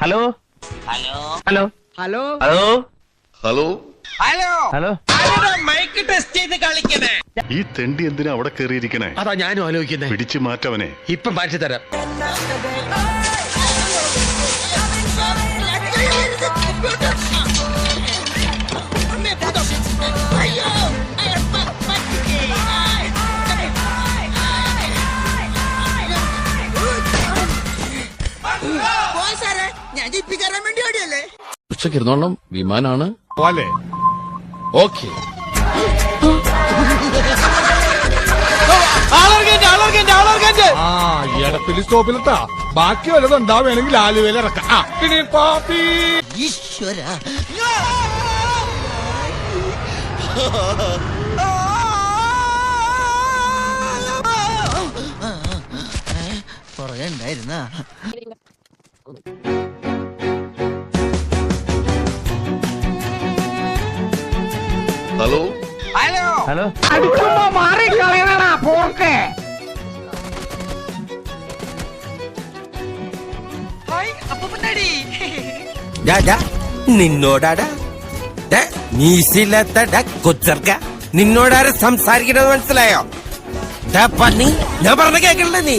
Hello hello hello hello hello hello hello hello mike test ചെയ്ത് കളിക്കണേ. ഈ തെണ്ടി എന്തിനാ അവിടെ കയറിയിരിക്കണേ? അതാ ഞാനും ആലോചിക്കുന്നേ. പിടിച്ചു മാറ്റവനെ. ഇപ്പം മാറ്റി തരാം. ഞാൻ ജിപ്പിക്കറാൻ വേണ്ടി ഓടിയല്ലേ. ഉച്ചക്കിരുന്നോണം വിമാനാണ് പോലെ ഓക്കെ. ആ എടപ്പിലി സ്റ്റോപ്പിലെത്താ. ബാക്കി വല്ലതും ഉണ്ടാവുകയാണെങ്കിൽ ആലുവയിൽ ഇറക്കാം. പിന്നെ കോപ്പി ഈശ്വര പുറകെ ഉണ്ടായിരുന്ന ഹലോ ഹലോ ഹലോ അടുക്കുമ്പോ മാറി കളയണടാ പോർക്ക്. നിന്നോടാടാ നീസില്ലാത്ത കൊച്ചർക്ക നിന്നോടാരെ സംസാരിക്കണമെന്ന് മനസ്സിലായോ? പന്നി ഞാൻ പറഞ്ഞ കേക്കണ്ട നീ.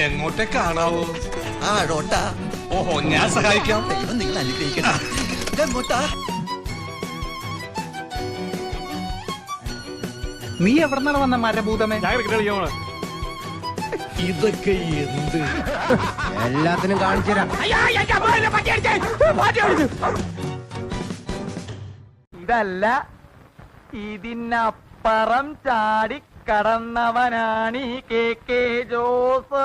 എങ്ങോട്ടേ കാണാവോ? ആടോട്ടാ. ഓഹോ, ഞാൻ സഹായിക്കാം. ദൈവം നിങ്ങൾ അനുഗ്രഹിക്കണം. ഇതെങ്ങോട്ടാ? നീ എവിടെന്നാണ് വന്ന മരഭൂതമേ? ഇതൊക്കെ എന്ത്? എല്ലാത്തിനും കാണിച്ചു തരാം. ഇതല്ല, ഇതിനപ്പുറം ചാടി കടന്നവനാണ് ഈ കെ ജോസ്.